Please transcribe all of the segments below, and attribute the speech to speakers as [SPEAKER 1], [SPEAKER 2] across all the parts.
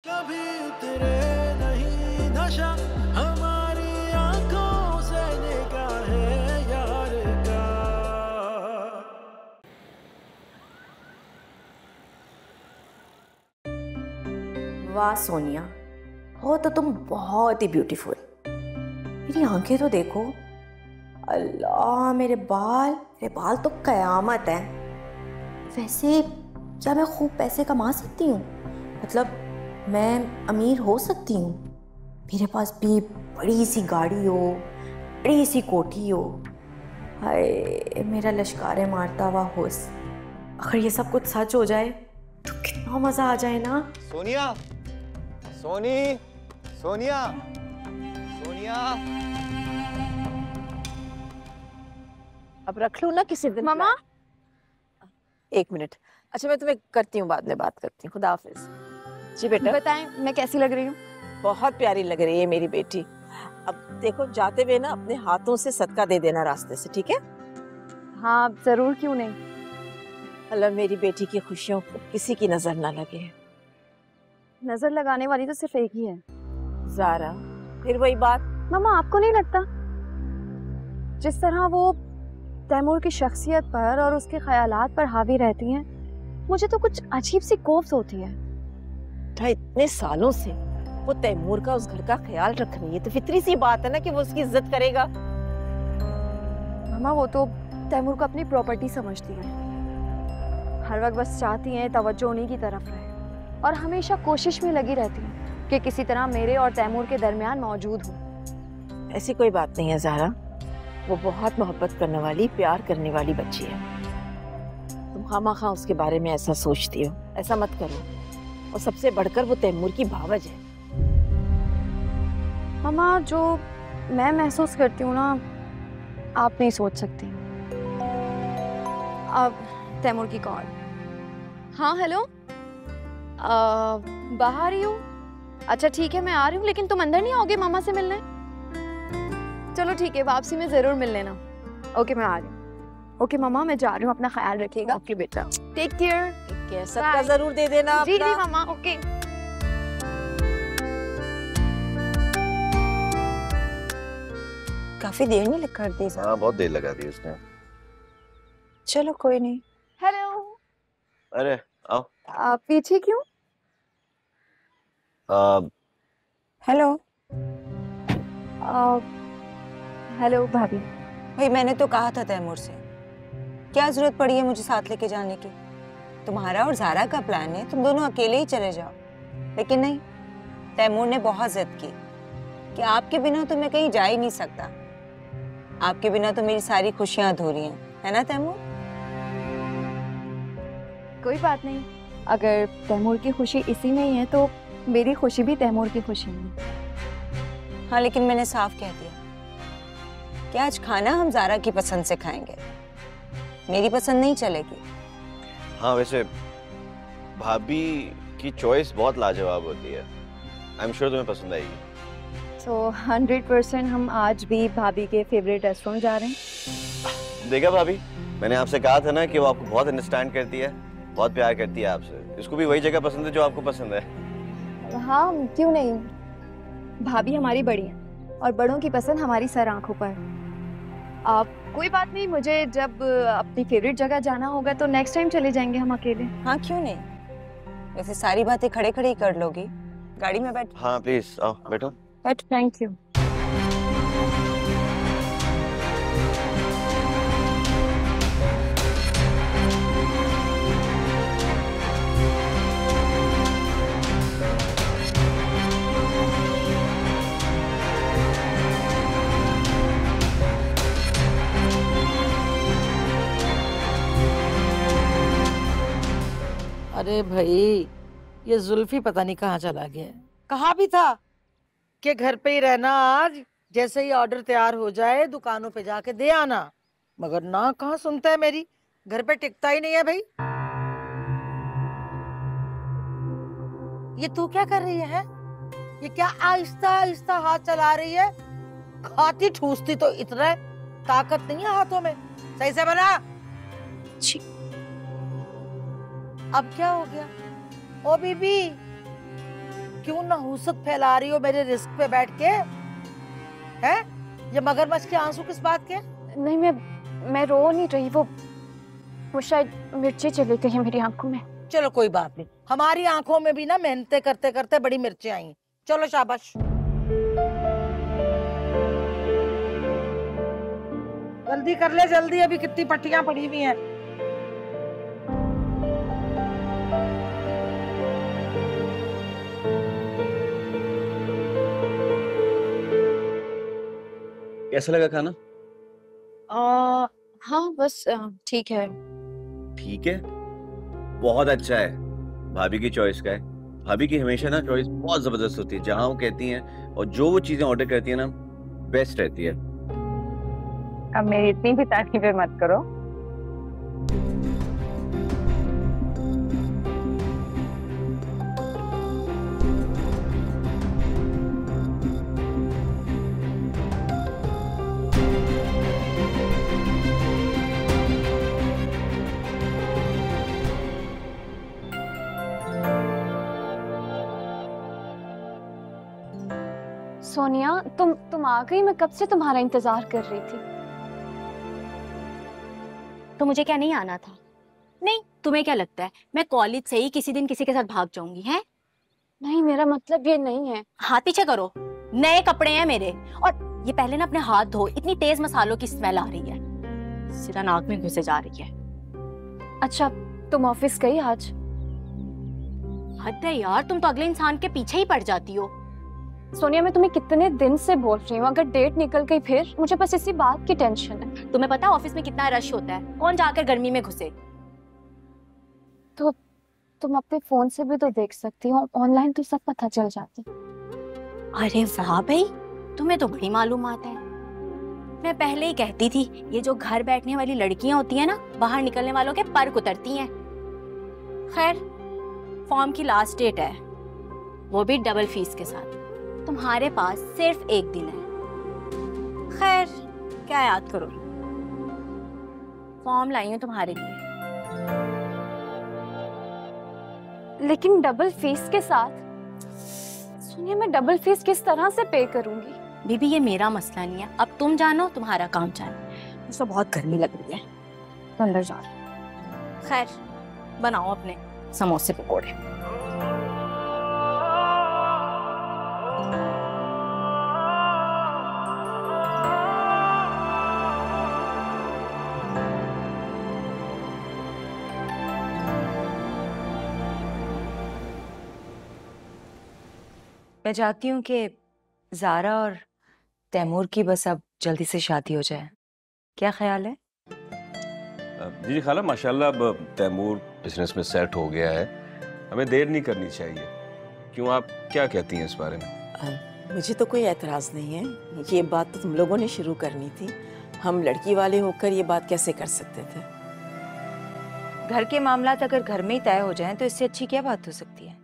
[SPEAKER 1] कभी उतरे नहीं नशा हमारी आंखों से निगाहें यार का।
[SPEAKER 2] वाह सोनिया, हो तो तुम बहुत ही ब्यूटीफुल। मेरी आंखें तो देखो, अल्लाह मेरे बाल तो कयामत है। वैसे क्या मैं खूब पैसे कमा सकती हूँ? मतलब मैं अमीर हो सकती हूँ? मेरे पास भी बड़ी सी गाड़ी हो, बड़ी सी कोठी हो। हाय मेरा लश्कारे मारता हुआ हुस्न। अगर ये सब कुछ सच हो जाए तो कितना मजा आ जाए ना।
[SPEAKER 3] सोनिया, सोनिया, सोनिया।
[SPEAKER 4] अब रख लूं ना किसी दिन।
[SPEAKER 5] मामा,
[SPEAKER 4] एक मिनट। अच्छा मैं तुम्हें करती हूँ, बाद में बात करती हूँ। खुदा हाफिज। जी बेटा।
[SPEAKER 5] बताएं मैं कैसी लग रही हूँ?
[SPEAKER 4] बहुत प्यारी लग रही है मेरी बेटी। अब देखो, जाते हुए ना अपने हाथों से सदका दे देना रास्ते से, ठीक है?
[SPEAKER 5] हाँ जरूर, क्यों नहीं।
[SPEAKER 4] अल्लाह मेरी बेटी की खुशियों को किसी की नजर ना लगे।
[SPEAKER 5] नजर लगाने वाली तो सिर्फ एक ही है।
[SPEAKER 4] ज़ारा, फिर वही बात।
[SPEAKER 5] मामा आपको नहीं लगता जिस तरह वो तैमूर की शख्सियत पर और उसके ख्यालात पर हावी रहती हैं, मुझे तो कुछ अजीब सी कोफ्त होती है।
[SPEAKER 4] इतने सालों से वो तैमूर का, उस घर का ख्याल रख रही है, तो फितरी सी बात है ना कि वो उसकी इज्जत करेगा।
[SPEAKER 5] मामा वो तो तैमूर को अपनी प्रॉपर्टी समझती है। हर वक्त बस चाहती हैं तवज्जो उन्हीं की तरफ रहे और हमेशा कोशिश में लगी रहती हैं कि किसी तरह मेरे और तैमूर के दरमियान मौजूद हो।
[SPEAKER 4] ऐसी कोई बात नहीं है ज़ारा। वो बहुत मोहब्बत करने वाली, प्यार करने वाली बच्ची है। तुम खामा उसके बारे में ऐसा सोचती हो, ऐसा मत करो। और सबसे बढ़कर वो तैमूर की भावज है।
[SPEAKER 5] मामा जो मैं महसूस करती हूँ ना, आप नहीं सोच सकती। अब तैमूर की कॉल। हाँ हेलो, बाहर ही हूँ। अच्छा ठीक है मैं आ रही हूँ, लेकिन तुम अंदर नहीं आओगे मामा से मिलने? चलो ठीक है, वापसी में जरूर मिल लेना। ओके मैं आ रही हूँ। ओके मामा मैं जा रही हूँ, अपना ख्याल रखिएगा।
[SPEAKER 4] ओके बेटा,
[SPEAKER 5] टेक केयर।
[SPEAKER 4] ठीक है, सबका जरूर दे देना
[SPEAKER 5] जी
[SPEAKER 4] अपना।
[SPEAKER 5] जी मामा, ओके।
[SPEAKER 6] काफी देर नहीं लग कर दी।
[SPEAKER 3] हाँ बहुत देर लगा दी उसने।
[SPEAKER 6] चलो कोई नहीं।
[SPEAKER 5] हेलो।
[SPEAKER 3] अरे आओ।
[SPEAKER 5] आप पीछे क्यों?
[SPEAKER 6] हेलो।
[SPEAKER 5] हेलो भाभी।
[SPEAKER 6] भाई मैंने तो कहा था तैमूर से, क्या जरूरत पड़ी है मुझे साथ लेके जाने की? तुम्हारा और ज़ारा का प्लान है, तुम दोनों अकेले ही चले जाओ। लेकिन नहीं, तैमूर ने बहुत जिद की कि आपके बिना तो मैं कहीं जा ही नहीं सकता। आपके बिना तो मेरी सारी खुशियां अधूरी हैं, है ना तैमूर?
[SPEAKER 5] कोई बात नहीं, अगर तैमूर की खुशी इसी में ही है तो मेरी खुशी भी तैमूर की खुशी में।
[SPEAKER 6] हाँ लेकिन मैंने साफ कह दिया कि आज खाना हम ज़ारा की पसंद से खाएंगे, मेरी पसंद नहीं चलेगी।
[SPEAKER 3] हाँ वैसे भाभी की चॉइस बहुत लाजवाब होती है। आई एम श्योर तुम्हें पसंद आएगी।
[SPEAKER 5] तो 100% हम आज भी भाभी के फेवरेट रेस्टोरेंट जा रहे हैं।
[SPEAKER 3] देखा भाभी, मैंने आपसे कहा था ना कि वो आपको बहुत अंडरस्टैंड करती है, बहुत प्यार करती है आपसे। इसको भी वही जगह पसंद है जो आपको पसंद है।
[SPEAKER 5] हाँ क्यों नहीं, भाभी हमारी बड़ी हैं और बड़ों की पसंद हमारी सर आंखों पर। आप कोई बात नहीं, मुझे जब अपनी फेवरेट जगह जाना होगा तो नेक्स्ट टाइम चले जाएंगे हम अकेले।
[SPEAKER 6] हाँ क्यों नहीं, वैसे सारी बातें खड़े खड़े ही कर लोगी। गाड़ी में बैठ।
[SPEAKER 3] हाँ प्लीज आओ बैठो।
[SPEAKER 6] बैठ।
[SPEAKER 5] Thank you.
[SPEAKER 7] अरे भाई, ये जुल्फी पता नहीं कहाँ चला गया। कहा भी था कि घर पे ही रहना, आज जैसे ही ऑर्डर तैयार हो जाए दुकानों पे जाके दे आना, मगर ना कहाँ सुनता है मेरी। घर पे टिकता ही नहीं है भाई। ये तू क्या कर रही है? ये क्या आहिस्ता आहिस्ता हाथ चला रही है? खाती ठूसती तो इतना ताकत नहीं है हाथों में। सही से बना। अब क्या हो गया? ओ बीबी, क्यों नहुसत फैला रही हो मेरे रिस्क पे बैठ के? हैं? ये मगरमच्छ के आंसू किस बात के?
[SPEAKER 5] नहीं, मैं रो नहीं रही, वो शायद मिर्ची चली गई है मेरी आंखों में।
[SPEAKER 7] चलो कोई बात नहीं, हमारी आंखों में भी ना मेहनतें करते करते बड़ी मिर्चें आई। चलो शाबाश। जल्दी कर ले जल्दी, अभी कितनी पट्टियां पड़ी हुई हैं।
[SPEAKER 3] कैसा लगा खाना?
[SPEAKER 5] हाँ बस ठीक है।
[SPEAKER 3] ठीक है, बहुत अच्छा है। भाभी की चॉइस का है। भाभी की हमेशा ना चॉइस बहुत जबरदस्त होती है। जहां वो कहती हैं और जो वो चीजें ऑर्डर करती है ना, बेस्ट रहती है।
[SPEAKER 6] अब मेरी इतनी भी तारीफें मत करो।
[SPEAKER 5] सोनिया, तुम आ गई? मैं कब से तुम्हारा इंतजार कर रही थी।
[SPEAKER 2] तो मुझे क्या नहीं आना था? नहीं, तुम्हें क्या लगता है मैं कॉलेज से ही किसी दिन किसी के साथ भाग जाऊंगी? हैं?
[SPEAKER 5] नहीं, मेरा मतलब ये नहीं है।
[SPEAKER 2] हाथ पीछे करो, नए कपड़े हैं मेरे। और ये पहले ना अपने हाथ धो, इतनी तेज मसालों की स्मेल आ रही है, सीधा नाक में घुसे जा रही है।
[SPEAKER 5] अच्छा, तुम ऑफिस गई आज?
[SPEAKER 2] हद है यार, तुम तो अगले इंसान के पीछे ही पड़ जाती हो।
[SPEAKER 5] सोनिया, मैं तुम्हें कितने दिन से बोल रही हूँ, अगर डेट निकल गई फिर? मुझे बस इसी बात की टेंशन है।
[SPEAKER 2] तुम्हें पता है ऑफिस में कितना रश होता है? कौन जाकर गर्मी में घुसे?
[SPEAKER 5] तो तुम अपने फोन से भी तो देख सकती हो, ऑनलाइन तो सब पता चल जाती।
[SPEAKER 2] अरे वाह भाई, तुम्हें तो बड़ी मालूमात है। मैं पहले ही कहती थी, ये जो घर बैठने वाली लड़कियां होती हैं ना, बाहर निकलने वालों के पर कुतरती हैं। खैर, फॉर्म की लास्ट डेट है, वो भी डबल फीस के साथ। तुम्हारे पास सिर्फ एक दिन है। खैर, क्या याद करो, फॉर्म लाई हूं तुम्हारे लिए।
[SPEAKER 5] लेकिन डबल फीस के साथ? सोनिया, मैं डबल फीस किस तरह से पे करूंगी?
[SPEAKER 2] बीबी, ये मेरा मसला नहीं है, अब तुम जानो, तुम्हारा काम जानो। मुझे बहुत गर्मी लग रही है, तो अंदर जा। खैर, बनाओ अपने समोसे पकौड़े।
[SPEAKER 6] मैं चाहती हूँ कि ज़ारा और तैमूर की बस अब जल्दी से शादी हो जाए। क्या ख्याल है?
[SPEAKER 8] जी खाला, माशाल्लाह अब तैमूर बिजनेस में सेट हो गया है, हमें देर नहीं करनी चाहिए। क्यों, आप क्या कहती हैं इस बारे में?
[SPEAKER 9] मुझे तो कोई एतराज़ नहीं है, ये बात तो तुम लोगों ने शुरू करनी थी। हम लड़की वाले होकर ये बात कैसे कर सकते थे?
[SPEAKER 6] घर के मामलात अगर घर में ही तय हो जाएं तो इससे अच्छी क्या बात हो सकती है?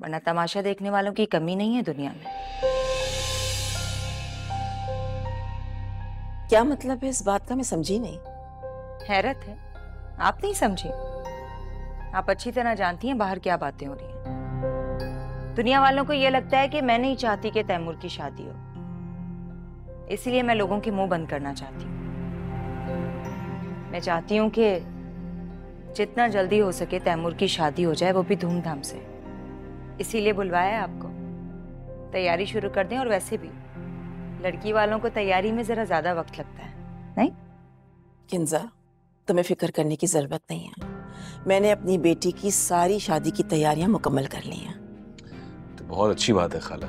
[SPEAKER 6] वरना तमाशा देखने वालों की कमी नहीं है दुनिया में।
[SPEAKER 9] क्या मतलब है इस बात का? मैं समझी नहीं।
[SPEAKER 6] हैरत है, आप नहीं समझी? आप अच्छी तरह जानती हैं बाहर क्या बातें हो रही हैं। दुनिया वालों को यह लगता है कि मैं नहीं चाहती कि तैमूर की शादी हो, इसलिए मैं लोगों के मुंह बंद करना चाहती हूँ। मैं चाहती हूँ कि जितना जल्दी हो सके तैमूर की शादी हो जाए, वो भी धूमधाम से। इसीलिए बुलवाया है आपको। तैयारी शुरू कर दें, और वैसे भी लड़की वालों को तैयारी में जरा ज्यादा वक्त लगता है, नहीं?
[SPEAKER 9] किंजा, तुम्हें फिक्र करने की जरूरत नहीं है। मैंने अपनी बेटी की सारी शादी की तैयारियां मुकम्मल कर ली हैं।
[SPEAKER 8] तो बहुत अच्छी बात है खाला।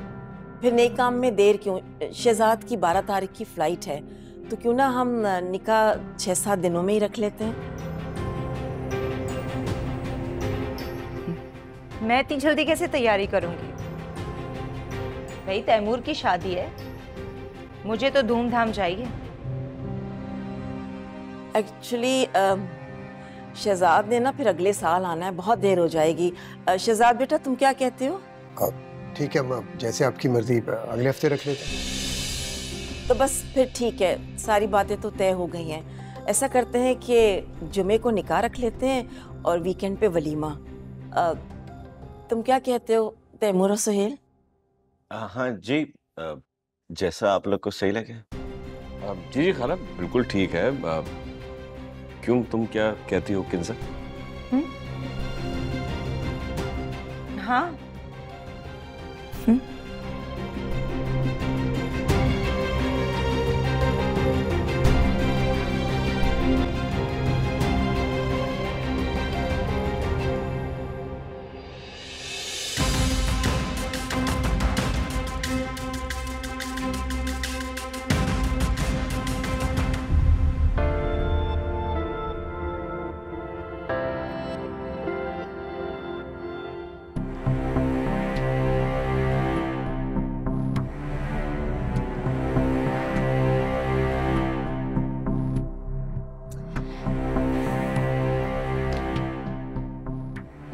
[SPEAKER 9] फिर नए काम में देर क्यों? शहजाद की 12 तारीख की फ्लाइट है, तो क्यों ना हम निकाह 6-7 दिनों में ही रख लेते हैं।
[SPEAKER 6] मैं इतनी जल्दी कैसे तैयारी करूंगी? भाई, तैमूर की शादी है, मुझे तो धूमधाम चाहिए।
[SPEAKER 9] एक्चुअली शहजाद ने ना फिर अगले साल आना है, बहुत देर हो जाएगी। शहजाद बेटा, तुम क्या कहते हो?
[SPEAKER 10] ठीक है अम्मा, जैसे आपकी मर्जी, अगले हफ्ते रख लेते हैं।
[SPEAKER 9] तो बस फिर ठीक है, सारी बातें तो तय हो गई हैं। ऐसा करते हैं कि जुमे को निकाह रख लेते हैं और वीकेंड पे वलीमा। तुम क्या कहते हो तैमूर और सुहेल?
[SPEAKER 3] हाँ जी, जैसा आप लोग को सही लगे।
[SPEAKER 8] जी जी खाला, बिल्कुल ठीक है। क्यों, तुम क्या कहती हो किंजा?
[SPEAKER 6] हाँ।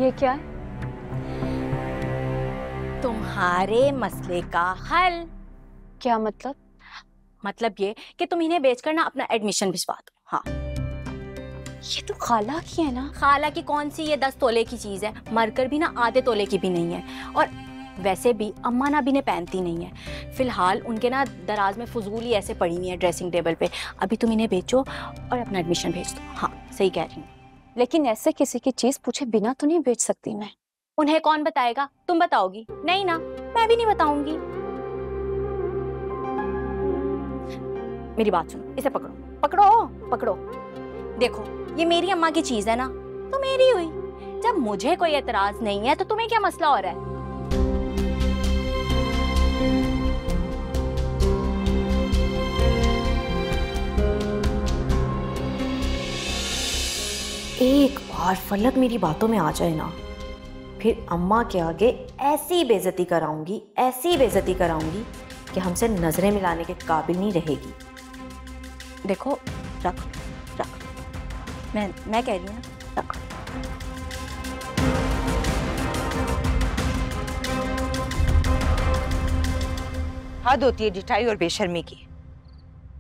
[SPEAKER 5] ये क्या है?
[SPEAKER 2] तुम्हारे मसले का हल।
[SPEAKER 5] क्या मतलब?
[SPEAKER 2] मतलब ये कि तुम इन्हें बेचकर ना अपना एडमिशन भिजवा दो। हाँ,
[SPEAKER 5] ये तो खाला की है ना।
[SPEAKER 2] खाला की कौन सी ये 10 तोले की चीज है, मरकर भी ना आधे तोले की भी नहीं है। और वैसे भी अम्मा ना भी ने पहनती नहीं है। फिलहाल उनके ना दराज में फजूली ऐसे पड़ी हुई है ड्रेसिंग टेबल पे। अभी तुम इन्हें बेचो और अपना एडमिशन भेज दो। हाँ, सही कह रही हूँ।
[SPEAKER 5] लेकिन ऐसे किसी की चीज पूछे बिना तो नहीं बेच सकती मैं।
[SPEAKER 2] उन्हें कौन बताएगा? तुम बताओगी? नहीं ना, मैं भी नहीं बताऊंगी। मेरी बात सुनो, इसे पकड़ो पकड़ो पकड़ो। देखो, ये मेरी अम्मा की चीज है ना, तो मेरी हुई। जब मुझे कोई एतराज नहीं है तो तुम्हें क्या मसला हो रहा है? एक बार फलक मेरी बातों में आ जाए ना, फिर अम्मा के आगे ऐसी बेइज्जती कराऊंगी, ऐसी बेइज्जती कराऊंगी कि हमसे नजरें मिलाने के काबिल नहीं रहेगी। देखो, रख रख, मैं कह रही हूँ ना, रख।
[SPEAKER 6] हद होती है ढिठाई और बेशर्मी की।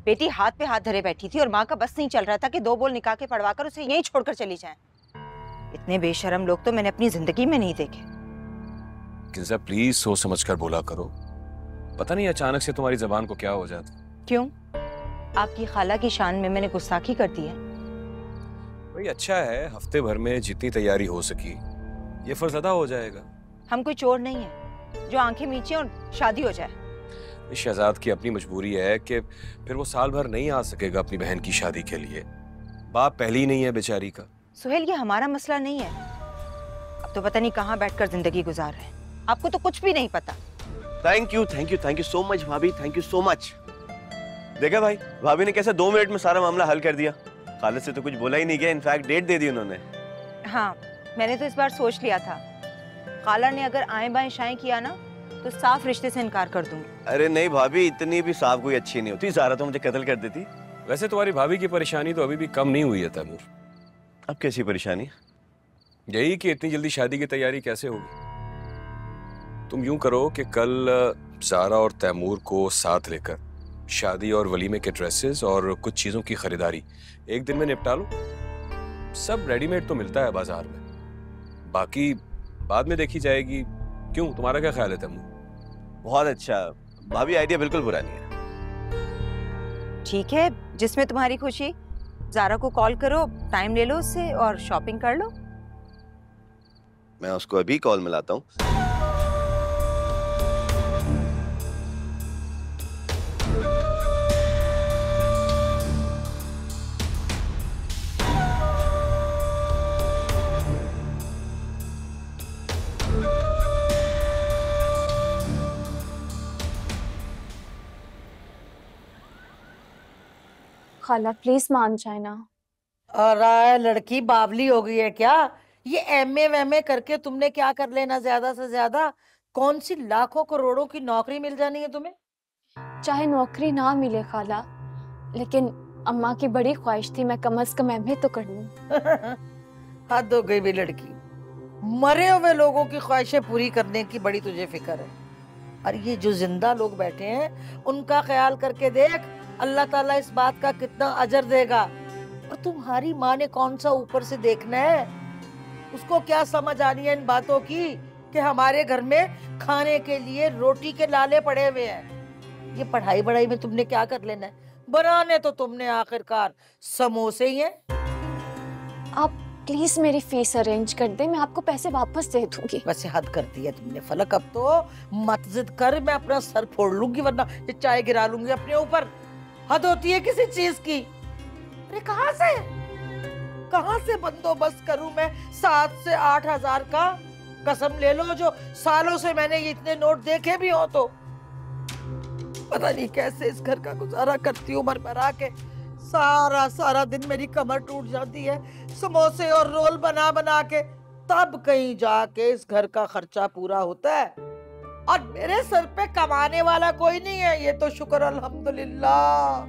[SPEAKER 6] बेटी हाथ पे हाथ धरे बैठी थी और माँ का बस नहीं चल रहा था कि 2 बोल निकाह के पढ़वाकर उसे यहीं छोड़कर चली जाएं। इतने बेशर्म लोग तो मैंने अपनी जिंदगी में नहीं देखे।
[SPEAKER 8] किंजा प्लीज सोच समझ कर बोला करो, पता नहीं अचानक से तुम्हारी जबान को क्या हो जाता।
[SPEAKER 6] क्यों? आपकी खाला की शान में मैंने गुस्ताखी कर दी है?
[SPEAKER 8] भाई अच्छा है, हफ्ते भर में जितनी तैयारी हो सकी ये फर्ज अदा हो जाएगा।
[SPEAKER 6] हम कोई चोर नहीं है जो आंखें मीचे और शादी हो जाए।
[SPEAKER 8] शहजाद की अपनी मजबूरी है कि फिर वो साल भर नहीं आ सकेगा अपनी बहन की शादी के लिए। बाप पहले ही नहीं है बेचारी का।
[SPEAKER 6] सुहेल, ये हमारा मसला नहीं है। अब तो पता नहीं कहाँ बैठकर जिंदगी गुजार रहे हैं। आपको तो कुछ भी नहीं पता।
[SPEAKER 3] थैंक यू सो मच भाभी, थैंक यू सो मच। देखा भाई, भाभी ने कैसे 2 मिनट में सारा मामला हल कर दिया। खालिद से तो कुछ बोला ही नहीं गया, इनफैक्ट डेट दे दी उन्होंने।
[SPEAKER 6] हाँ, मैंने तो इस बार सोच लिया था, खाला ने अगर आए बाएं शाएं किया ना तो साफ रिश्ते से इनकार कर दूंगी।
[SPEAKER 3] अरे नहीं भाभी, इतनी भी साफ कोई अच्छी नहीं होती, ज़ारा तो मुझे कत्ल कर देती।
[SPEAKER 8] वैसे तुम्हारी भाभी की परेशानी तो अभी भी कम नहीं हुई है तैमूर।
[SPEAKER 3] अब कैसी परेशानी?
[SPEAKER 8] यही कि इतनी जल्दी शादी की तैयारी कैसे होगी। तुम यूं करो कि कल ज़ारा और तैमूर को साथ लेकर शादी और वलीमे के ड्रेसेस और कुछ चीज़ों की खरीदारी एक दिन में निपटा लो। सब रेडीमेड तो मिलता है बाजार में, बाकी बाद में देखी जाएगी। क्यों, तुम्हारा क्या ख्याल है तैमूर?
[SPEAKER 3] बहुत अच्छा भाभी, आइडिया बिल्कुल बुरा नहीं है।
[SPEAKER 6] ठीक है, जिसमें तुम्हारी खुशी। ज़ारा को कॉल करो, टाइम ले लो उससे और शॉपिंग कर लो।
[SPEAKER 3] मैं उसको अभी कॉल मिलाता हूँ।
[SPEAKER 5] खाला प्लीज मान जाए ना।
[SPEAKER 7] अरे लड़की बावली हो गई है क्या? ये एमए वेमए करके तुमने क्या कर लेना ज्यादा से ज्यादा? कौन सी लाखों करोड़ों की नौकरी मिल जानी है तुम्हें?
[SPEAKER 5] चाहे नौकरी ना मिले खाला, लेकिन अम्मा की बड़ी ख्वाहिश थी मैं कम से कम एमए तो कर लूं।
[SPEAKER 7] हद हो गई भी लड़की, मरे हुए लोगों की ख्वाहिशें पूरी करने की बड़ी तुझे फिक्र है। और ये जो जिंदा लोग बैठे हैं उनका ख्याल करके देख, अल्लाह ताला इस बात का कितना अजर देगा। और तुम्हारी माँ ने कौन सा ऊपर से देखना है? उसको क्या समझ आनी है इन बातों की कि हमारे घर में खाने के लिए रोटी के लाले पड़े हुए हैं। ये पढ़ाई बढ़ाई में तुमने क्या कर लेना है? बनाने तो तुमने आखिरकार समोसे ही हैं।
[SPEAKER 5] आप प्लीज मेरी फीस अरेंज कर दे, मैं आपको पैसे वापस दे दूंगी।
[SPEAKER 7] वैसे हद कर दी है तुमने फलक, अब तो मत जिद कर, मैं अपना सर फोड़ लूंगी वरना ये चाय गिरा लूंगी अपने ऊपर। हद होती है किसी चीज की। अरे कहाँ से बंदोबस्त करूं मैं 7 से 8 हजार का? कसम ले लो जो सालों से मैंने ये इतने नोट देखे भी हो तो पता नहीं कैसे इस घर का गुजारा करती हूँ। मरमरा के सारा दिन मेरी कमर टूट जाती है समोसे और रोल बना बना के, तब कहीं जाके इस घर का खर्चा पूरा होता है। और मेरे सर पे कमाने वाला कोई नहीं है। ये तो शुक्र अल्हम्दुलिल्लाह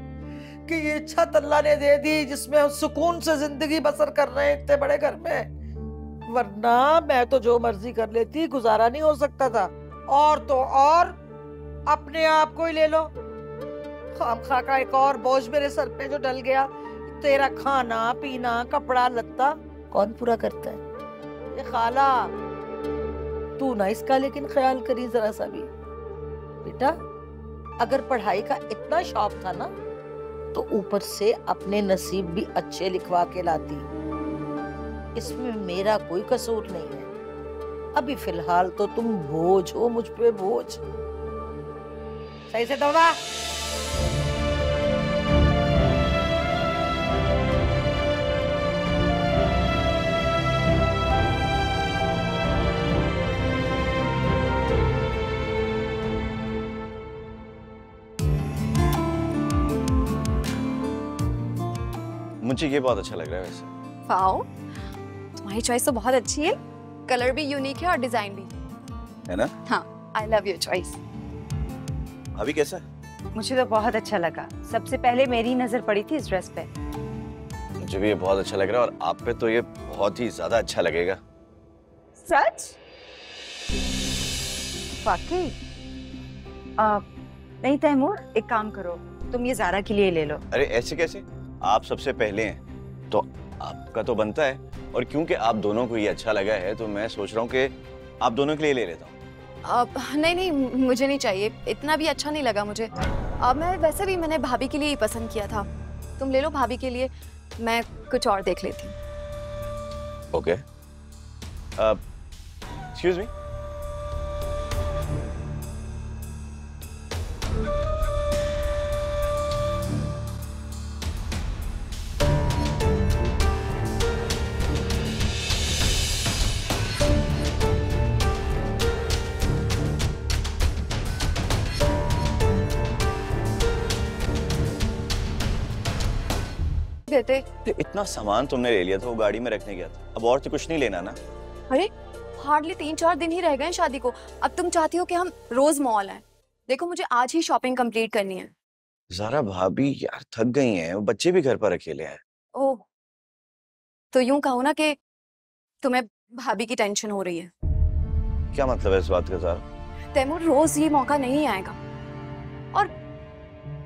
[SPEAKER 7] कि ये छत अल्लाह ने दे दी जिसमें हम सुकून से जिंदगी बसर कर रहे हैं इतने बड़े घर में। वरना मैं तो जो मर्जी कर लेती, गुजारा नहीं हो सकता था। और तो और अपने आप को ही ले लो, खामखा का एक और बोझ मेरे सर पे जो डल गया। तेरा खाना पीना कपड़ा लत्ता कौन पूरा करता है? ये खाला तू ना इसका लेकिन ख्याल करी जरा सा भी। बेटा अगर पढ़ाई का इतना शौक था ना तो ऊपर से अपने नसीब भी अच्छे लिखवा के लाती। इसमें मेरा कोई कसूर नहीं है। अभी फिलहाल तो तुम बोझ हो मुझ पे बोझ। सही से दौड़ा।
[SPEAKER 3] मुझे ये बहुत अच्छा लग रहा है वैसे।
[SPEAKER 5] वाओ, तुम्हारी चॉइस तो बहुत अच्छी है। कलर भी यूनिक है और डिजाइन भी,
[SPEAKER 3] है ना?
[SPEAKER 5] हाँ, आई लव योर चॉइस।
[SPEAKER 3] अभी कैसा है?
[SPEAKER 6] मुझे तो बहुत अच्छा लगा। सबसे पहले मेरी नजर पड़ी थी इस ड्रेस पे।
[SPEAKER 3] मुझे भी ये बहुत अच्छा लग रहा है और आप पे तो ये बहुत ही ज्यादा अच्छा लगेगा।
[SPEAKER 6] सच? वाकई? नहीं तैमूर, एक काम करो, तुम ये ज़ारा के लिए ले लो।
[SPEAKER 3] अरे ऐसे कैसे? आप सबसे पहले हैं तो आपका तो बनता है। और क्योंकि आप दोनों को ये अच्छा लगा है तो मैं सोच रहा हूँ कि आप दोनों के लिए ले लेता हूँ।
[SPEAKER 5] नहीं, मुझे नहीं चाहिए, इतना भी अच्छा नहीं लगा मुझे। मैं वैसे भी मैंने भाभी के लिए ही पसंद किया था। तुम ले लो भाभी के लिए, मैं कुछ और देख लेती हूँ।
[SPEAKER 3] ओके। Excuse me.
[SPEAKER 5] देते।
[SPEAKER 3] तो इतना सामान तुमने ले लिया था, वो गाड़ी में रखने गया था, अब और तो कुछ नहीं लेना ना?
[SPEAKER 5] अरे हार्डली 3-4 दिन ही रह गए हैं शादी को। अब तुम चाहती हो कि हम रोज मॉल आए? देखो मुझे आज ही शॉपिंग कंप्लीट करनी है।
[SPEAKER 3] ज़ारा भाभी यार थक गई हैं, वो बच्चे भी घर पर अकेले हैं।
[SPEAKER 5] ओह, तो यूं कहो ना कि तुम्हें भाभी की टेंशन हो रही है।
[SPEAKER 3] क्या मतलब है इस बात का ज़ारा?
[SPEAKER 5] तैमूर, रोज ये मौका नहीं आएगा और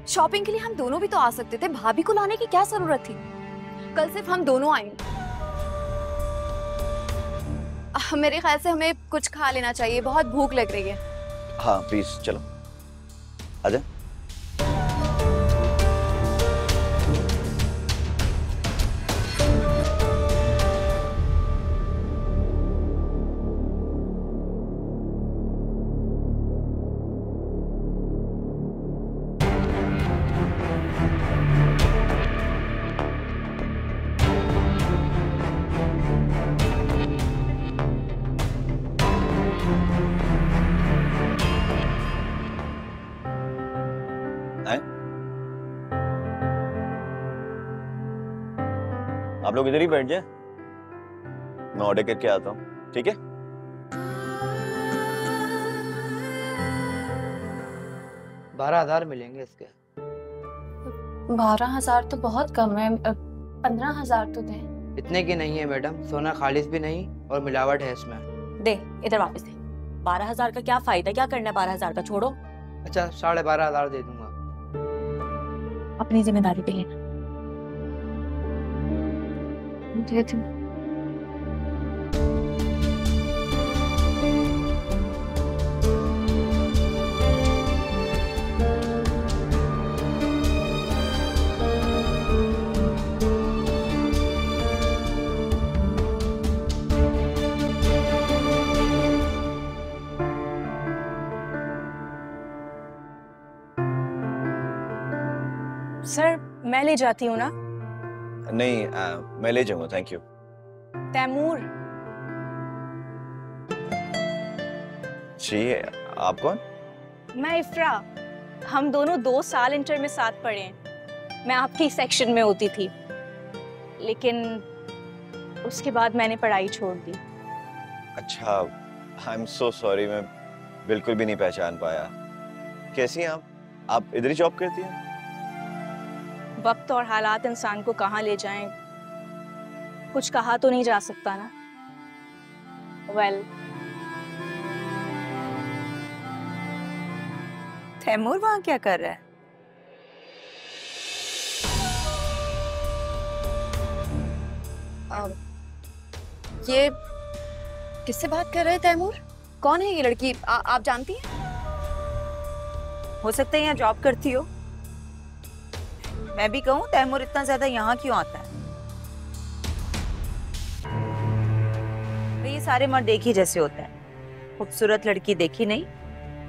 [SPEAKER 5] शॉपिंग के लिए हम दोनों भी तो आ सकते थे। भाभी को लाने की क्या जरूरत थी? कल सिर्फ हम दोनों आएंगे। मेरे ख्याल से हमें कुछ खा लेना चाहिए, बहुत भूख लग रही है।
[SPEAKER 3] हाँ प्लीज चलो, आजा। आप लोग इधर ही बैठ जाए, मैं ऑर्डर करके आता हूँ, ठीक है?
[SPEAKER 11] बारह 12,000 मिलेंगे इसके।
[SPEAKER 5] 12,000 तो बहुत कम है, 15,000 तो दें।
[SPEAKER 11] इतने की नहीं है मैडम, सोना खालिस भी नहीं और मिलावट है इसमें।
[SPEAKER 2] दे, इधर वापस दे। 12,000 का क्या फायदा, क्या करना है 12,000 का, छोड़ो।
[SPEAKER 11] अच्छा 12,500 दे दूंगा।
[SPEAKER 5] अपनी जिम्मेदारी पे लेना।
[SPEAKER 12] सर मैं ले जाती हूँ ना।
[SPEAKER 3] नहीं मैं ले जाऊंगा, थैंक यू।
[SPEAKER 12] तैमूर।
[SPEAKER 3] जी आप कौन?
[SPEAKER 12] मैं इफ्रा। हम दोनों 2 साल इंटर में साथ पढ़े हैं। मैं आपकी सेक्शन में होती थी, लेकिन उसके बाद मैंने पढ़ाई छोड़ दी।
[SPEAKER 3] अच्छा, आई एम सो सॉरी, मैं बिल्कुल भी नहीं पहचान पाया। कैसी हैं आप इधर ही जॉब करती हैं?
[SPEAKER 12] वक्त और हालात इंसान को कहाँ ले जाएं, कुछ कहा तो नहीं जा सकता ना। वेल
[SPEAKER 6] तैमूर वहां क्या कर रहा है?
[SPEAKER 5] ये किससे बात कर रहे हैं तैमूर? कौन है ये लड़की? आप जानती हैं?
[SPEAKER 6] हो सकता है यहाँ जॉब करती हो। मैं भी कहूँ तैमूर इतना ज्यादा यहाँ क्यों आता है? तो ये सारे मर्द एक ही जैसे होते हैं। खूबसूरत लड़की देखी नहीं,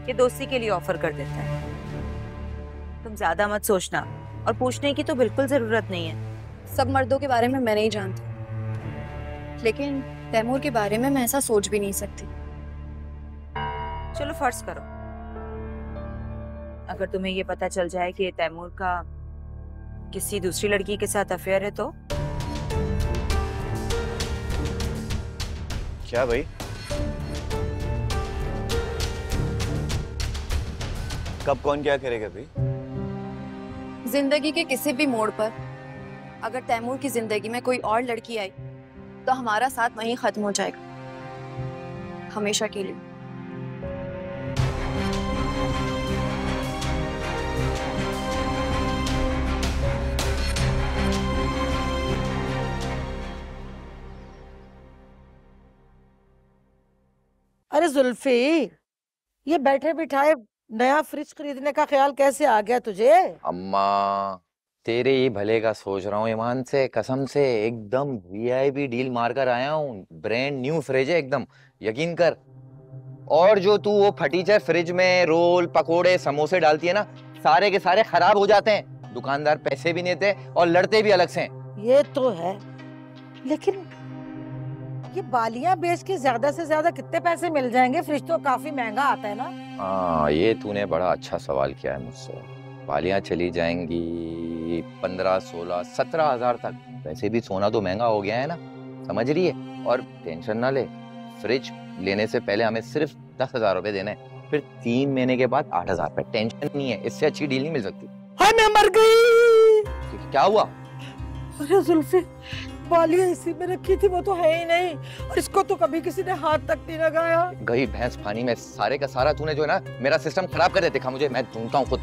[SPEAKER 6] ये दोस्ती के लिए ऑफर कर देता है। तुम ज्यादा मत सोचना, और पूछने की तो बिल्कुल जरूरत नहीं है।
[SPEAKER 5] सब मर्दों के बारे में मैं नहीं जानती, लेकिन तैमूर के बारे में मैं ऐसा सोच भी नहीं सकती।
[SPEAKER 6] चलो फर्ज करो, अगर तुम्हें ये पता चल जाए कि तैमूर का किसी दूसरी लड़की के साथ अफेयर है तो?
[SPEAKER 3] क्या भाई? कब कौन क्या करेगा भाई?
[SPEAKER 5] जिंदगी के किसी भी मोड़ पर अगर तैमूर की जिंदगी में कोई और लड़की आई तो हमारा साथ वहीं खत्म हो जाएगा, हमेशा के लिए।
[SPEAKER 7] अरे जुल्फी, ये बैठे बिठाए नया फ्रिज खरीदने का ख्याल कैसे आ गया तुझे?
[SPEAKER 13] अम्मा तेरे ही भले का सोच रहा हूँ ईमान से, कसम से एकदम वीआईपी डील मारकर आया हूँ। ब्रांड न्यू फ्रिज है एकदम, यकीन कर। और जो तू वो फटीचर फ्रिज में रोल पकोड़े समोसे डालती है ना, सारे के सारे खराब हो जाते हैं। दुकानदार पैसे भी नहीं देते और लड़ते भी अलग से।
[SPEAKER 7] ये तो है, लेकिन ये बालियां बेच के से ज्यादा कितने पैसे मिल जाएंगे? फ्रिज तो काफी महंगा आता है ना।
[SPEAKER 13] हाँ ये तूने बड़ा अच्छा सवाल किया है मुझसे। बालियां चली जाएंगी 15, 16, 17 हजार तक। वैसे भी सोना तो महंगा हो गया है ना, समझ रही है। और टेंशन ना ले, फ्रिज लेने से पहले हमें सिर्फ 10,000 रुपए देने, फिर 3 महीने के बाद 8,000 रुपए। टेंशन नहीं है, इससे अच्छी डील नहीं मिल सकती।
[SPEAKER 7] हाय मैं मर गई।
[SPEAKER 13] क्या हुआ?
[SPEAKER 7] अरे जुल्फी, बालियां इसी में रखी थी, वो तो है ही नहीं, और इसको तो कभी किसी ने हाथ तक नहीं लगाया।
[SPEAKER 13] गई भैंस पानी में। सारे का सारा तूने जो है ना मेरा सिस्टम खराब कर देखा मुझे। मैं ढूंढता हूँ खुद।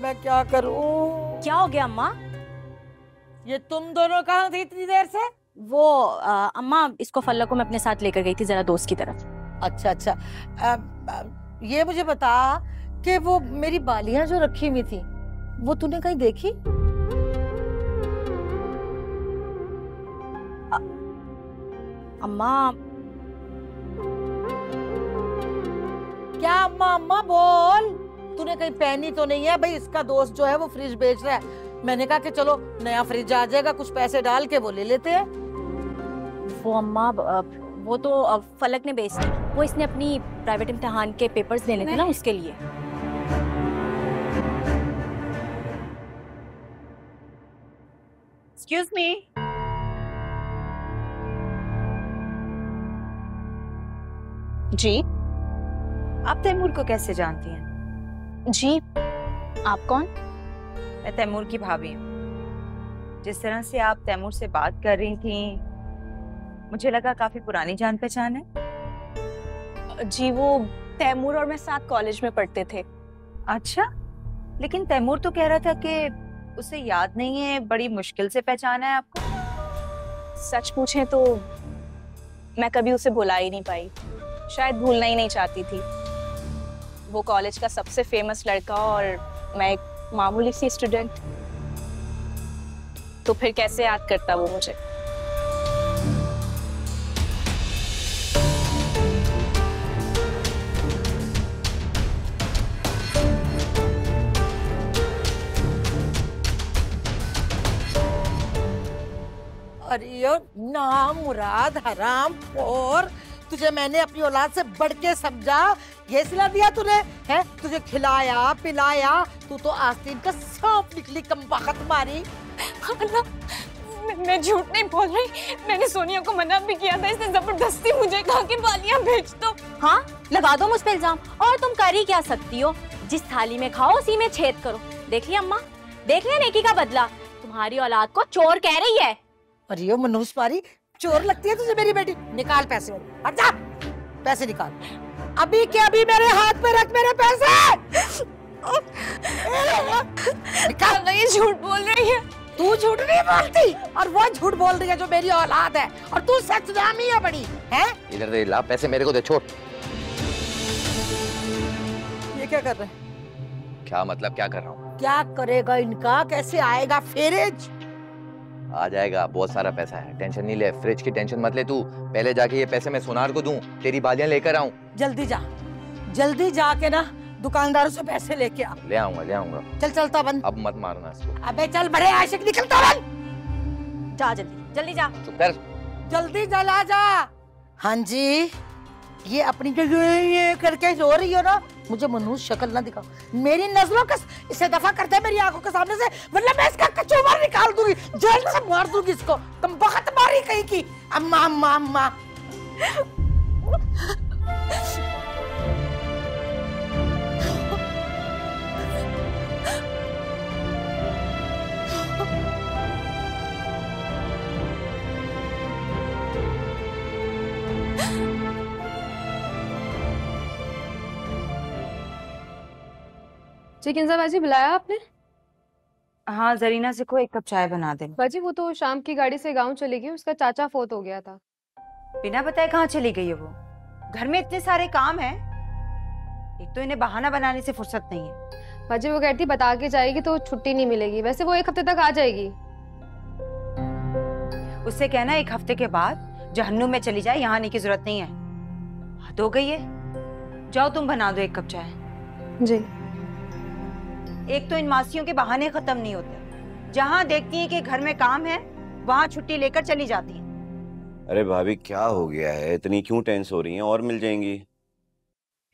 [SPEAKER 7] मैं क्या करूँ?
[SPEAKER 12] क्या हो गया अम्मा?
[SPEAKER 7] ये तुम दोनों कहाँ थी इतनी देर से?
[SPEAKER 12] वो अम्मा, इसको फल्ला को मैं अपने साथ लेकर गई थी जरा दोस्त की तरफ।
[SPEAKER 7] अच्छा अच्छा, ये मुझे बता कि वो मेरी बालियां जो रखी हुई थी वो तूने कहीं देखी?
[SPEAKER 12] अम्मा।
[SPEAKER 7] क्या अम्मा अम्मा बोल? तूने कहीं पहनी तो नहीं है? भाई इसका दोस्त जो है वो फ्रिज बेच रहा है, मैंने कहा कि चलो नया फ्रिज आ जाएगा, कुछ पैसे डाल के वो ले लेते हैं।
[SPEAKER 12] वो अम्मा, वो तो फलक ने बेच दी। वो इसने अपनी प्राइवेट इम्तिहान के पेपर्स लेने थे ना, उसके लिए।
[SPEAKER 6] Excuse me.
[SPEAKER 12] जी।
[SPEAKER 6] आप तैमूर को कैसे जानती हैं?
[SPEAKER 12] जी, आप कौन?
[SPEAKER 6] मैं तैमूर की भाभी हूँ। जिस तरह से आप तैमूर से बात कर रही थी, मुझे लगा काफी पुरानी जान पहचान है।
[SPEAKER 12] जी, वो तैमूर और मैं साथ कॉलेज में पढ़ते थे।
[SPEAKER 6] अच्छा, लेकिन तैमूर तो कह रहा था कि उसे याद नहीं है, बड़ी मुश्किल से पहचाना है आपको।
[SPEAKER 12] सच पूछें तो मैं कभी उसे भुला ही नहीं पाई, शायद भूलना ही नहीं चाहती थी। वो कॉलेज का सबसे फेमस लड़का और मैं एक मामूली सी स्टूडेंट, तो फिर कैसे याद करता वो मुझे।
[SPEAKER 7] अरे यो ना मुराद हराम खोर, तुझे मैंने अपनी औलाद से बढ़ के समझा, ये सिला दिया तूने है? तुझे खिलाया पिलाया, तू तो आस्तीन का सांप निकली, कमबख्त मारी।
[SPEAKER 12] मैं झूठ नहीं बोल रही, मैंने सोनिया को मना भी किया था, इसने जबरदस्ती मुझे कहा कि बालियां भेज दो।
[SPEAKER 2] हाँ, लगा दो मुझ पे इल्जाम, और तुम कर ही क्या सकती हो? जिस थाली में खाओ उसी में छेद करो। देख लिया अम्मा, देख लिया नेकी का बदला। तुम्हारी औलाद को चोर कह रही है।
[SPEAKER 7] अरे यो मनहूस पारी, चोर लगती है तुझे मेरी बेटी? निकाल पैसे, हट जा, पैसे निकाल, अभी के अभी मेरे हाथ में रख मेरे पैसे। निकाल।
[SPEAKER 12] नहीं, झूठ बोल रही है।
[SPEAKER 7] तू झूठ नहीं बोलती, और वो झूठ बोल रही है जो मेरी औलाद है, और तू सचनामी है बड़ी है।
[SPEAKER 13] इधर दे, ला पैसे मेरे को दे, छोड़।
[SPEAKER 7] ये क्या कर रहे हैं?
[SPEAKER 13] क्या मतलब क्या कर रहा हूँ?
[SPEAKER 7] क्या करेगा इनका, कैसे आएगा फ्रिज?
[SPEAKER 13] आ जाएगा, बहुत सारा पैसा है, टेंशन नहीं ले, फ्रिज की टेंशन मत ले तू। पहले जाके ये पैसे मैं सोनार को दूं, तेरी बालियां लेकर आऊं।
[SPEAKER 7] जल्दी जा, जल्दी जाके ना दुकानदारों से पैसे लेके आ।
[SPEAKER 13] ले आऊंगा।
[SPEAKER 7] चल चलता बंद।
[SPEAKER 13] अब मत मारना इसको।
[SPEAKER 7] अबे चल बड़े आशिक, निकलता बंद। जा जल्दी, जल्दी जा।
[SPEAKER 13] चुप कर।
[SPEAKER 7] जल्दी चला जा। हाँ जी, ये अपनी जो ये करके रो रही हो ना, मुझे मनहूस शक्ल ना दिखाओ, मेरी नजरों का इसे दफा करते हैं मेरी आंखों के सामने से, वरना मैं इसका कचूमर निकाल दूंगी, जेल से मार दूंगी इसको। तुम बहुत मारी कहीं की। अम्मा अम्मा अम्मा।
[SPEAKER 5] जी किंजा बाजी, बुलाया आपने?
[SPEAKER 6] हाँ, जरीना से को एक कप चाय बना दे।
[SPEAKER 5] बाजी वो तो शाम की गाड़ी से गांव चली गई, उसका चाचा फोत हो गया था।
[SPEAKER 6] बिना बताए कहाँ चली गई है वो? घर में इतने सारे काम हैं, एक तो इन्हें बहाना बनाने से फुर्सत नहीं है।
[SPEAKER 5] बाजी वो कहती बता के जाएगी तो छुट्टी नहीं मिलेगी, वैसे वो 1 हफ्ते तक आ जाएगी।
[SPEAKER 6] उससे कहना 1 हफ्ते के बाद जहन्नुम में चली जाए, यहाँ आने की जरूरत नहीं है। हद हो गई है। जाओ तुम बना दो 1 कप चाय।
[SPEAKER 5] जी।
[SPEAKER 6] एक तो इन मासियों के बहाने खत्म नहीं होते, जहाँ देखती हैं कि घर में काम है वहाँ छुट्टी लेकर चली जाती हैं।
[SPEAKER 3] अरे भाभी क्या हो गया है, इतनी क्यों टेंस हो रही हैं? और मिल जाएंगी।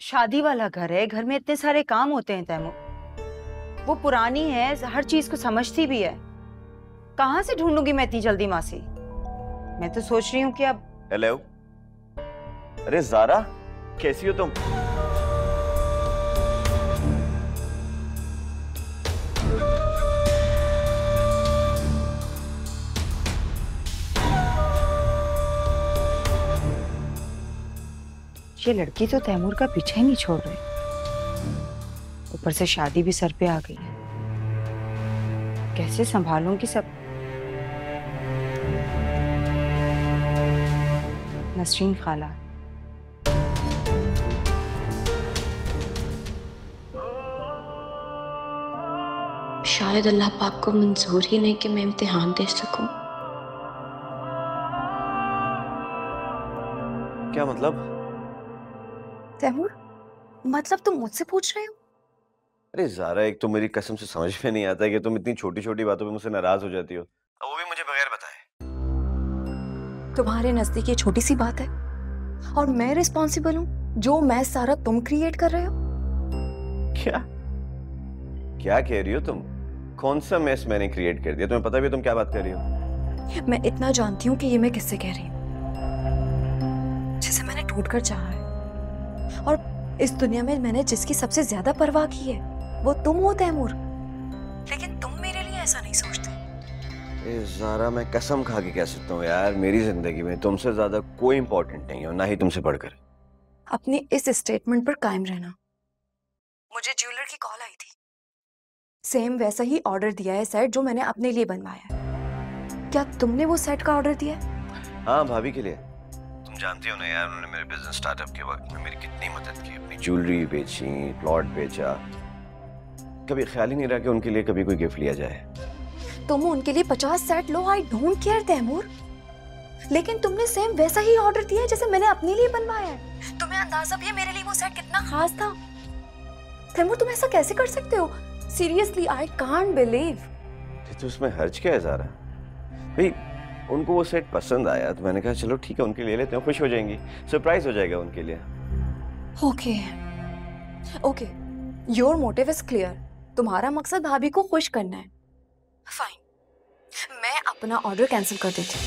[SPEAKER 6] शादी वाला घर है, घर में इतने सारे काम होते हैं तैमूर। वो पुरानी है, हर चीज को समझती भी है, कहाँ से ढूंढूंगी मैं इतनी जल्दी मासी? मैं तो सोच रही हूँ कि अब।
[SPEAKER 3] हेलो, अरे ज़ारा कैसी हो तुम?
[SPEAKER 6] ये लड़की तो तैमूर का पीछा ही नहीं छोड़ रही, ऊपर से शादी भी सर पे आ गई है। कैसे संभालूंगी सब? नसरीन खाला,
[SPEAKER 14] शायद अल्लाह पाक को मंजूर ही नहीं कि मैं इम्तिहान दे सकूं।
[SPEAKER 3] क्या मतलब?
[SPEAKER 5] तैमूर, मतलब तुम मुझसे पूछ रहे हो?
[SPEAKER 3] अरे ज़ारा, एक तो मेरी कसम से समझ में नहीं आता कि तुम इतनी छोटी छोटी बातों पे मुझसे नाराज हो जाती हो, और वो भी मुझे बगैर बताए।
[SPEAKER 5] तुम्हारे नजदीक ये छोटी सी बात है, और मैं रिस्पॉन्सिबल हूँ जो मैस सारा तुम क्रिएट कर रहे हो।
[SPEAKER 3] क्या क्या कह रही हो तुम? कौन सा मैस मैंने क्रिएट कर दिया? तुम्हें पता भी है तुम क्या बात कर रही हो?
[SPEAKER 5] मैं इतना जानती हूँ कि ये मैं किससे कह रही हूँ, जिसे मैंने ढूंढ कर चाहा है, और इस दुनिया में मैंने जिसकी सबसे ज्यादा परवाह की है वो तुम हो तैमूर, लेकिन तुम मेरे लिए ऐसा नहीं सोचते।
[SPEAKER 3] ज़ारा, मैं कसम खा के कह सकता हूँ यार, मेरी जिंदगी में तुमसे ज्यादा कोई इंपॉर्टेंट नहीं हो, ना ही तुमसे बढ़कर।
[SPEAKER 5] अपने इस स्टेटमेंट पर कायम रहना। मुझे ज्वेलर की कॉल आई थी, सेम वैसा ही ऑर्डर दिया है सेट जो मैंने अपने लिए बनवाया है। क्या तुमने वो सेट का ऑर्डर दिया है?
[SPEAKER 3] हाँ, भाभी के लिए। तुम जानती हो ना यार, उन्होंने मेरे बिजनेस स्टार्टअप के वक्त में मेरी कितनी मदद की, अपनी ज्वेलरी बेची, प्लॉट बेचा। कभी ख्याल ही नहीं रहा कि उनके लिए कभी कोई गिफ्ट लिया जाए।
[SPEAKER 5] तुम उनके लिए 50 सेट लो, आई डोंट केयर तैमूर, लेकिन तुमने सेम वैसा ही ऑर्डर दिया है जैसे मैंने अपने लिए बनवाया है। तुम्हें अंदाजा भी है मेरे लिए वो सेट कितना खास था? तैमूर, तुम ऐसा कैसे कर सकते हो? Seriously, I can't believe.
[SPEAKER 3] तो उसमें हर्ज क्या है ज़ारा? भाई उनको वो सेट पसंद आया तो मैंने कहा चलो ठीक है उनके ले लेते हैं, खुश हो जाएंगी, सरप्राइज हो जाएगा उनके लिए।
[SPEAKER 5] Okay okay, your motive is clear. तुम्हारा मकसद भाभी को खुश करना है। फाइन, मैं अपना ऑर्डर कैंसिल कर देती हूँ।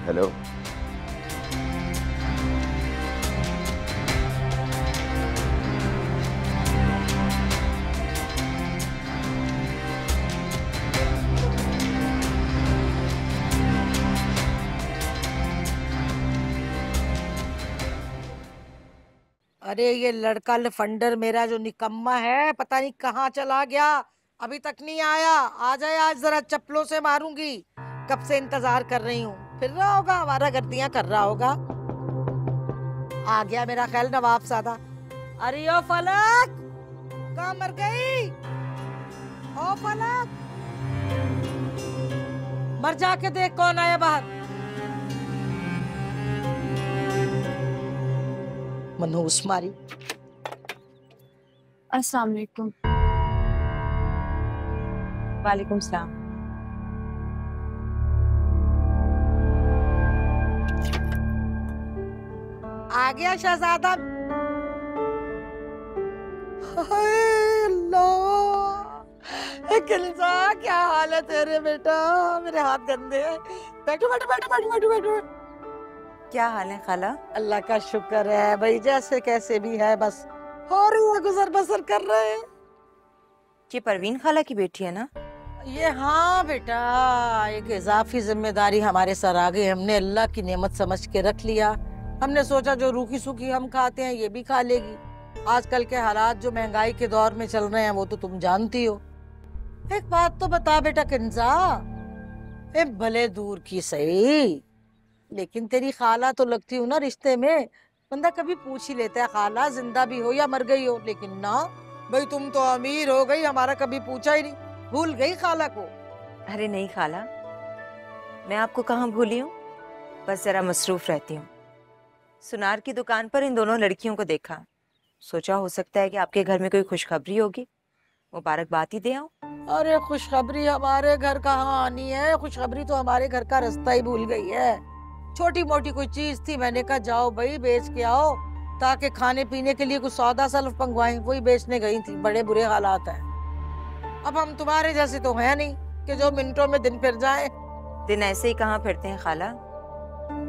[SPEAKER 3] हेलो,
[SPEAKER 7] अरे ये लड़का लफंडर मेरा जो निकम्मा है, पता नहीं कहाँ चला गया, अभी तक नहीं आया। आ जाए आज, जरा चप्पलों से मारूंगी। कब से इंतजार कर रही हूँ, फिर रहा होगा, आवारा गर्दियां कर रहा होगा। आ गया मेरा ख्याल नवाबजादा। अरे ओ फलक, कहाँ मर गई? ओ फलक, मर जाके देख कौन आया बाहर। मनहूस मारी।
[SPEAKER 5] अस्सलाम वालेकुम।
[SPEAKER 6] वालेकुम सलाम।
[SPEAKER 7] आ गया शहजादा। हाय अल्लाह, किल्जा क्या हाल है तेरे बेटा? मेरे हाथ गंदे हैं। बैठो बैठो बैठो बैठो बैठो बैठो।
[SPEAKER 6] क्या हाल है खाला?
[SPEAKER 7] अल्लाह का शुक्र है भाई, जैसे कैसे भी है, बस हो रही है, गुजर बसर कर रहे हैं।
[SPEAKER 6] ये परवीन खाला की बेटी है ना?
[SPEAKER 7] ये हाँ बेटा, एक इजाफी जिम्मेदारी हमारे सर आ गई, हमने अल्लाह की नेमत समझ के रख लिया। हमने सोचा जो रूखी सूखी हम खाते हैं ये भी खा लेगी। आजकल के हालात जो महंगाई के दौर में चल रहे हैं वो तो तुम जानती हो। एक बात तो बता बेटा किंजा, भले दूर की सही, लेकिन तेरी खाला तो लगती हूँ ना रिश्ते में। बंदा कभी पूछ ही लेता है खाला जिंदा भी हो या मर गई हो, लेकिन ना भाई, तुम तो अमीर हो गई, हमारा कभी पूछा ही नहीं, भूल गई खाला को।
[SPEAKER 6] अरे नहीं खाला, मैं आपको कहाँ भूली हूँ, बस जरा मसरूफ रहती हूँ। सुनार की दुकान पर इन दोनों लड़कियों को देखा, सोचा हो सकता है कि आपके घर में कोई खुशखबरी होगी, मुबारकबाद ही दे आऊं।
[SPEAKER 7] अरे खुशखबरी हमारे घर कहाँ आनी है, खुशखबरी तो हमारे घर का रास्ता ही भूल गई है। छोटी मोटी कोई चीज थी, मैंने कहा जाओ भाई बेच के आओ, ताकि खाने पीने के लिए कुछ सौदा सल्फ मंगवाएं, वही बेचने गई थी। बड़े बुरे हालात हैं। अब हम तुम्हारे जैसे तो हैं नहीं कि जो मिनटों में दिन फिर जाए।
[SPEAKER 6] दिन ऐसे ही कहाँ फिरते हैं खाला,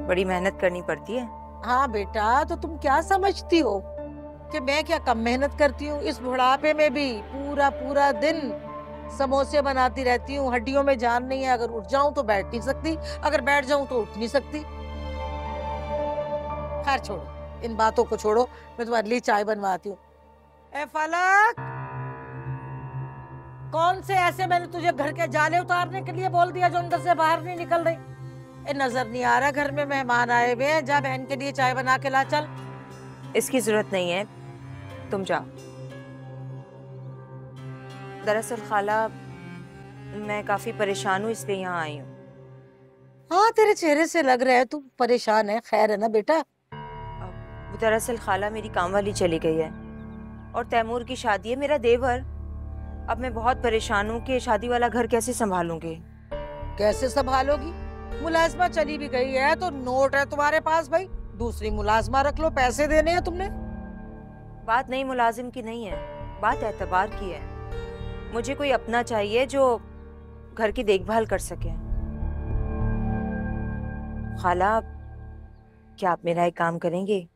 [SPEAKER 6] बड़ी मेहनत करनी पड़ती है।
[SPEAKER 7] हाँ बेटा, तो तुम क्या समझती हो कि मैं क्या कम मेहनत करती हूँ? इस बुढ़ापे में भी पूरा पूरा दिन समोसे बनाती रहती हूँ, हड्डियों में जान नहीं है। अगर उठ जाऊं तो बैठ नहीं सकती, अगर बैठ जाऊं तो उठ नहीं सकती। खैर छोड़ो, इन बातों को छोड़ो, मैं तुम्हारे लिए चाय बनवाती हूँ। ए फलक, कौन से ऐसे मैंने तुझे घर के जाले उतारने के लिए बोल दिया जो अंदर से बाहर नहीं निकल रही? नजर नहीं आ रहा घर में मेहमान आए हुए हैं? जा बहन के लिए चाय बना के ला चल।
[SPEAKER 6] इसकी जरूरत नहीं है, तुम जाओ। दरअसल खाला, मैं काफी परेशान हूँ, इसलिए यहाँ आई हूँ।
[SPEAKER 7] हाँ, तेरे चेहरे से लग रहा है तू परेशान है। खैर है ना बेटा?
[SPEAKER 6] दरअसल खाला, मेरी काम वाली चली गई है और तैमूर की शादी है, मेरा देवर। अब मैं बहुत परेशान हूँ कि शादी वाला घर कैसे संभालूंगी।
[SPEAKER 7] कैसे संभालोगी? मुलाजमा चली भी गई है तो नोट है तुम्हारे पास भाई, दूसरी मुलाजमा रख लो, पैसे देने हैं तुमने।
[SPEAKER 6] बात नहीं मुलाजिम की नहीं है, बात एतबार की है। मुझे कोई अपना चाहिए जो घर की देखभाल कर सके। खाला, क्या आप मेरा एक काम करेंगे?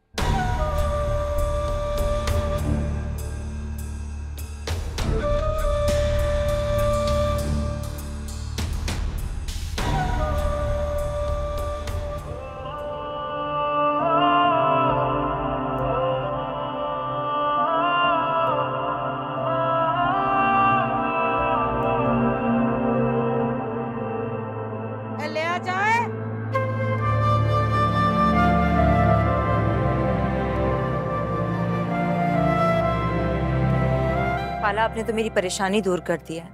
[SPEAKER 7] ले आ जाए।
[SPEAKER 6] खाला, आपने तो मेरी परेशानी दूर कर दी है।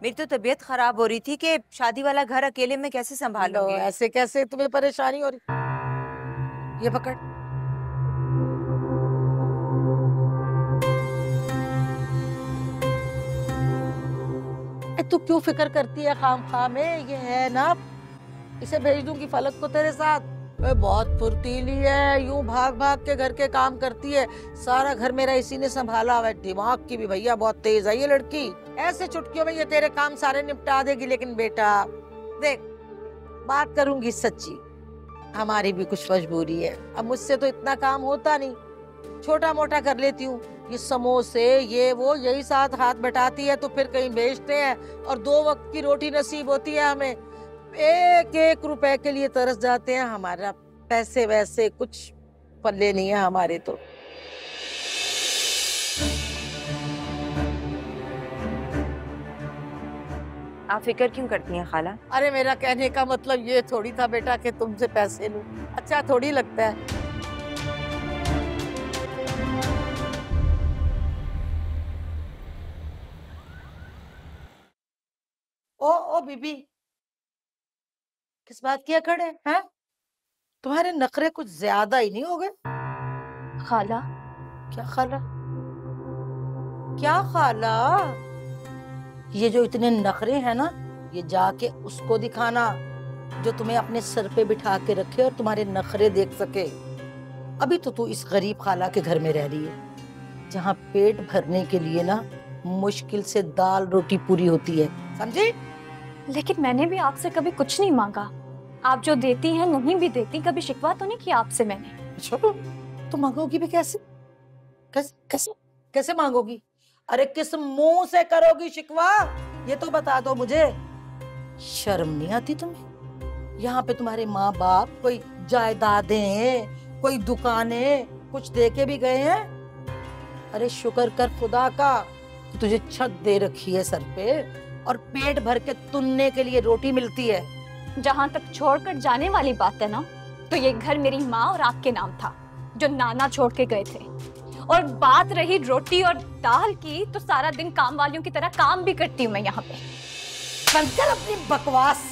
[SPEAKER 6] मेरी तो तबीयत खराब हो रही थी कि शादी वाला घर अकेले में कैसे संभालूंगी।
[SPEAKER 7] ऐसे कैसे तुम्हें परेशानी हो रही? ये पकड़। तू क्यों फिक्र करती है खामखा में? ये है ना, इसे भेज दूंगी फलक को तेरे साथ। वे बहुत फुर्तीली है, यूं भाग भाग के घर के काम करती है। सारा घर मेरा इसी ने संभाला हुआ है। दिमाग की भी भैया बहुत तेज है ये लड़की। ऐसे चुटकियों में ये तेरे काम सारे निपटा देगी। लेकिन बेटा देख, बात करूंगी सच्ची, हमारी भी कुछ मजबूरी है। अब मुझसे तो इतना काम होता नहीं, छोटा मोटा कर लेती हूँ। ये समोसे ये वो यही साथ हाथ बटाती है तो फिर कहीं बेचते हैं और 2 वक्त की रोटी नसीब होती है हमें। 1-1 रुपए के लिए तरस जाते हैं। हमारा पैसे वैसे कुछ पल्ले नहीं है हमारे तो।
[SPEAKER 6] आप फिक्र क्यों करती हैं खाला?
[SPEAKER 7] अरे मेरा कहने का मतलब ये थोड़ी था बेटा कि तुमसे पैसे लूं। अच्छा थोड़ी लगता है। ओ बीबी, किस बात किया खड़े हैं? तुम्हारे नखरे कुछ ज्यादा ही नहीं हो गए?
[SPEAKER 5] खाला।
[SPEAKER 7] क्या खाला? क्या खाला? ये जो इतने नखरे हैं ना, ये जाके उसको दिखाना जो तुम्हें अपने सर पे बिठा के रखे और तुम्हारे नखरे देख सके। अभी तो तू इस गरीब खाला के घर में रह रही है, जहाँ पेट भरने के लिए ना मुश्किल से दाल रोटी पूरी होती है, समझी?
[SPEAKER 5] लेकिन मैंने भी आपसे कभी कुछ नहीं मांगा। आप जो देती हैं नहीं भी देती, कभी शिकवा तो नहीं किया आपसे मैंने।
[SPEAKER 7] छोड़ो, तो मांगोगी भी कैसे? कैसे कैसे मांगोगी? अरे किस मुंह से करोगी शिकवा, ये तो बता दो मुझे। शर्म नहीं आती तुम्हें? यहाँ पे तुम्हारे माँ बाप कोई जायदादें, कोई दुकानें कुछ दे के भी गए हैं? अरे शुक्र कर खुदा का कि तुझे छत दे रखी है सर पे और पेट भर के तुनने के लिए रोटी मिलती है।
[SPEAKER 5] जहाँ तक छोड़कर जाने वाली बात है ना, तो ये घर मेरी माँ और आपके नाम था, जो नाना छोड़ के गए थे। और बात रही रोटी और दाल की, तो सारा दिन काम वालियों की तरह काम भी करती हूँ मैं यहाँ पे।
[SPEAKER 7] बंद कर अपनी बकवास।